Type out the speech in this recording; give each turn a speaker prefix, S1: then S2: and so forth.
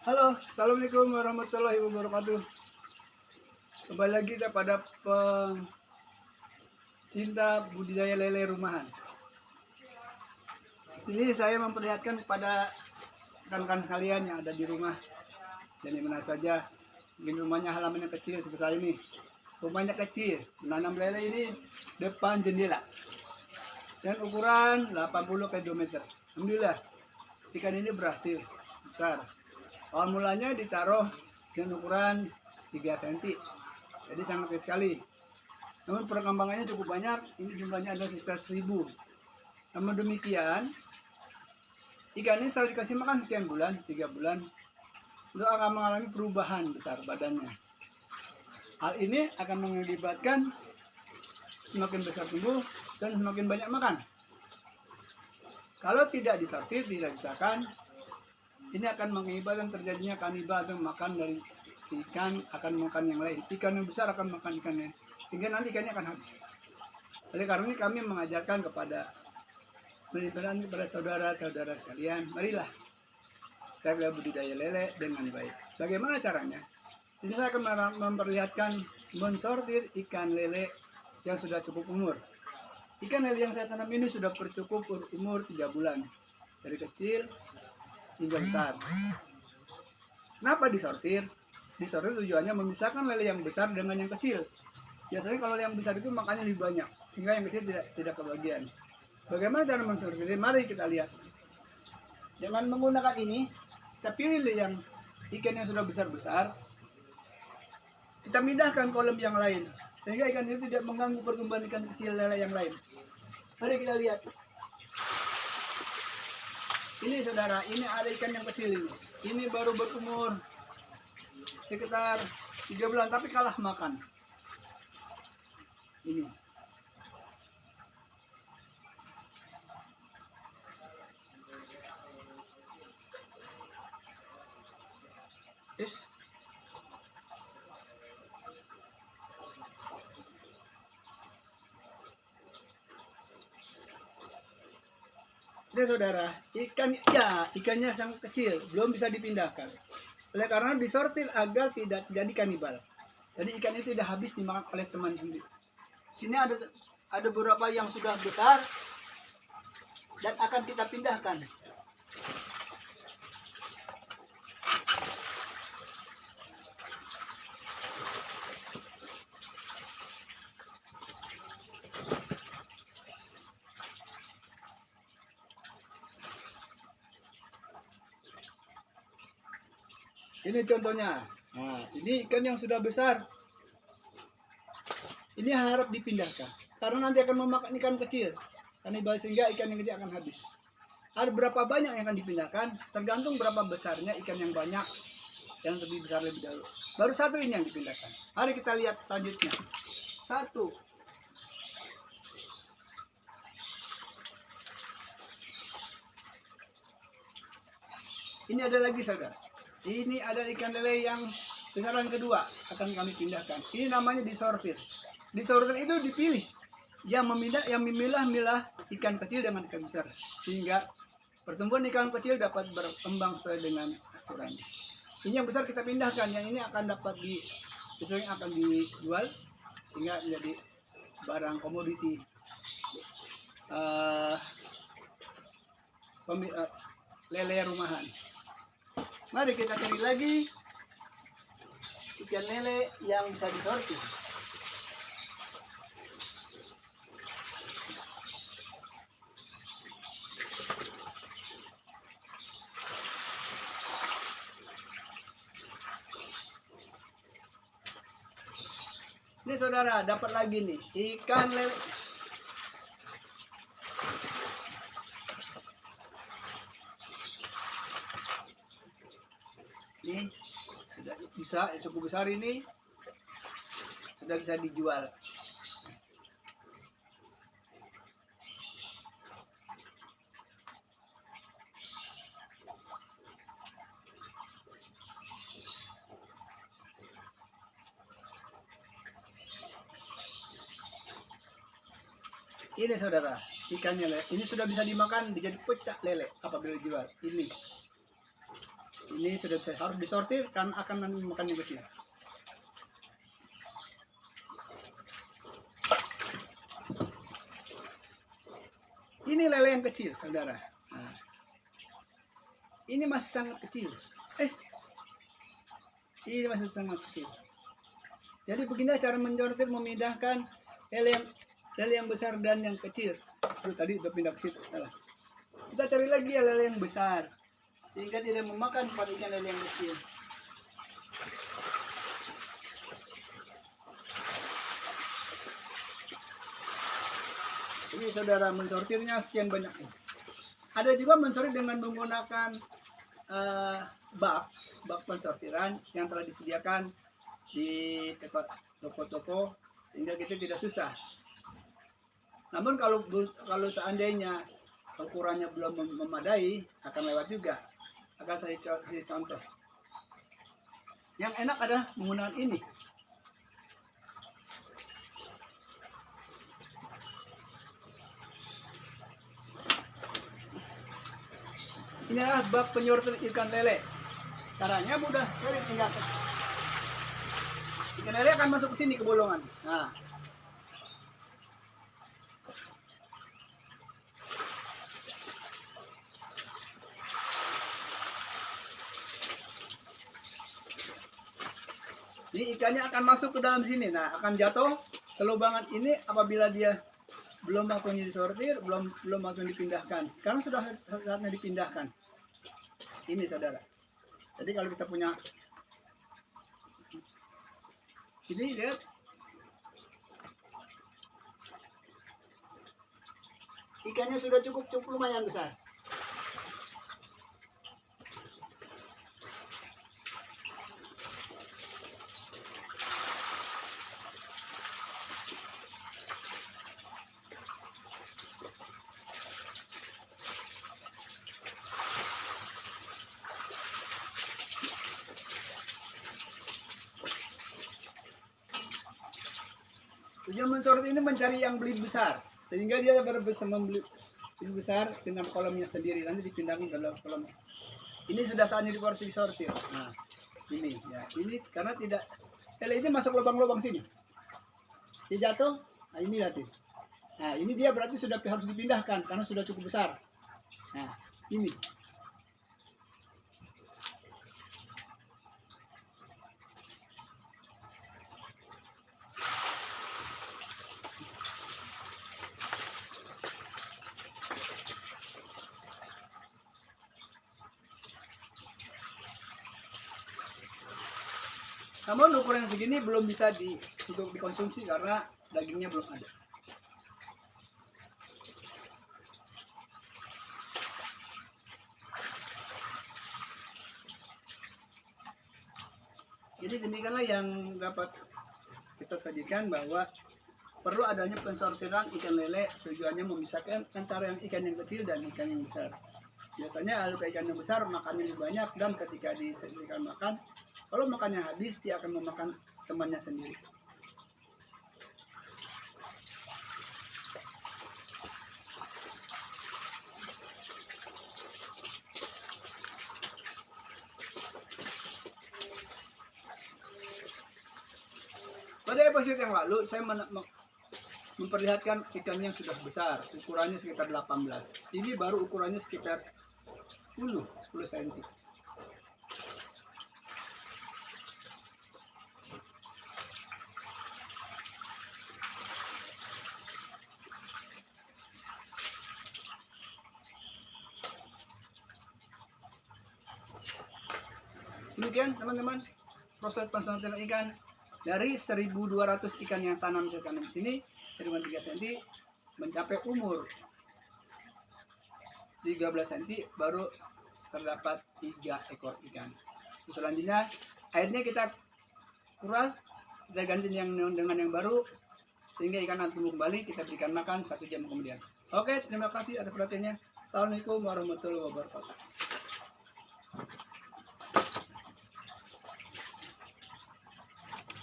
S1: Halo, assalamualaikum warahmatullahi wabarakatuh. Kembali lagi kita pada pecinta budidaya lele rumahan. Di sini saya memperlihatkan kepada rekan-rekan sekalian yang ada di rumah dan di mana saja. Mungkin rumahnya halaman yang kecil sebesar ini. Rumahnya kecil, menanam lele ini depan jendela. Dan ukuran 80 ke 2 meter. Alhamdulillah, ikan ini berhasil besar. Awal mulanya ditaruh dengan ukuran 3 cm, jadi sangat kecil sekali. Namun perkembangannya cukup banyak, ini jumlahnya ada sekitar 1000. Namun demikian, ikan ini setelah dikasih makan sekian bulan, 3 bulan, itu akan mengalami perubahan besar badannya. Hal ini akan mengakibatkan semakin besar tumbuh dan semakin banyak makan. Kalau tidak disortir, tidak dipisahkan, ini akan mengakibatkan terjadinya kanibal atau makan dari si ikan akan makan yang lain. Ikan yang besar akan makan ikan lain, sehingga nanti ikannya akan habis. Oleh karena ini kami mengajarkan kepada saudara-saudara sekalian, marilah kita budidaya lele dengan baik. Bagaimana caranya? Ini saya akan memperlihatkan mensortir ikan lele yang sudah cukup umur. Ikan lele yang saya tanam ini sudah bercukup umur 3 bulan, dari kecil hingga besar. Kenapa disortir? Disortir tujuannya memisahkan lele yang besar dengan yang kecil. Biasanya kalau yang besar itu makannya lebih banyak, sehingga yang kecil tidak kebagian. Bagaimana cara mensortir? Mari kita lihat. Dengan menggunakan ini, kita pilih yang ikan yang sudah besar-besar, kita pindahkan kolam yang lain, sehingga ikan itu tidak mengganggu pertumbuhan ikan kecil lele yang lain. Mari kita lihat. Ini saudara, ini ada ikan yang kecil ini. Ini baru berumur sekitar 3 bulan, tapi kalah makan. Ini. Yes. Ini saudara, ikannya sangat kecil, belum bisa dipindahkan. Oleh karena disortir agar tidak jadi kanibal. Jadi ikan itu tidak habis dimakan oleh teman sendiri. Sini ada beberapa yang sudah besar dan akan kita pindahkan. Ini contohnya. Nah, ini ikan yang sudah besar. Ini harap dipindahkan karena nanti akan memakan ikan kecil. Kanibal, sehingga ikan yang kecil akan habis. Ada berapa banyak yang akan dipindahkan? Tergantung berapa besarnya ikan yang banyak, yang lebih besar lebih dahulu. Baru satu ini yang dipindahkan. Mari kita lihat selanjutnya. Satu. Ini ada lagi saudara. Ini ada ikan lele yang besaran kedua akan kami pindahkan. Ini namanya disortir. Disortir itu dipilih yang memilah-milah ikan kecil dengan ikan besar, sehingga pertumbuhan ikan kecil dapat berkembang sesuai dengan aturannya. Ini yang besar kita pindahkan, yang ini akan dapat besoknya akan dijual hingga menjadi barang komoditi lele rumahan. Mari kita cari lagi ikan lele yang bisa disortir. Ini saudara, dapat lagi nih ikan lele. Ini sudah bisa, cukup besar ini, sudah bisa dijual. Ini saudara, ikannya lele. Ini sudah bisa dimakan, menjadi pecah lele apabila dijual. Ini. Ini sudah bisa, harus disortir karena akan memakan yang kecil. Ini lele yang kecil, saudara. Nah, ini masih sangat kecil. Ini masih sangat kecil. Jadi begini cara mensortir, memindahkan lele yang besar dan yang kecil. Terus tadi udah pindah ke situ. Salah. Kita cari lagi ya lele yang besar, sehingga tidak memakan pada ikan lele yang kecil. Ini saudara mensortirnya sekian banyak. Ada juga mensortir dengan menggunakan bak pensortiran yang telah disediakan di tempat toko-toko, sehingga kita tidak susah. Namun kalau seandainya ukurannya belum memadai, akan lewat juga. Akan saya contoh. Yang enak adalah menggunakan ini. Ini adalah bak penyortir ikan lele. Caranya mudah sekali, tinggal ikan lele akan masuk ke sini, ke bolongan. Nah, ini ikannya akan masuk ke dalam sini. Nah, akan jatuh ke lubangan ini apabila dia belum waktunya disortir, belum waktunya dipindahkan. Sekarang sudah saatnya dipindahkan. Ini saudara. Jadi kalau kita punya ini, lihat, ikannya sudah cukup lumayan besar. Tujuan mensortir ini mencari yang belit besar, sehingga dia bisa membeli besar dengan kolamnya sendiri, nanti dipindahkan ke dalam kolam. Ini sudah saatnya disortir. Nah, ini ya, ini karena tidak lele ini masuk lubang-lubang sini, dia jatuh. Nah, ini lihat. Nah, ini dia berarti sudah harus dipindahkan karena sudah cukup besar. Nah, ini. Namun ukuran segini belum bisa untuk dikonsumsi karena dagingnya belum ada. Jadi demikianlah yang dapat kita sajikan, bahwa perlu adanya pensortiran ikan lele, tujuannya memisahkan antara ikan yang kecil dan ikan yang besar. Biasanya kalau ikan yang besar makannya lebih banyak, dan ketika disediakan makan, kalau makannya habis, dia akan memakan temannya sendiri. Pada episode yang lalu, saya memperlihatkan ikan yang sudah besar, ukurannya sekitar 18. Ini baru ukurannya sekitar 10 cm. Demikian teman-teman proses pensortiran ikan dari 1.200 ikan yang tanam saya tanam sini, dengan 3 cm mencapai umur 13 cm baru terdapat 3 ekor ikan. Selanjutnya airnya kita kuras, kita ganti dengan yang baru, sehingga ikan akan tumbuh kembali. Kita berikan makan 1 jam kemudian. Oke, terima kasih atas perhatiannya. Assalamualaikum warahmatullahi wabarakatuh.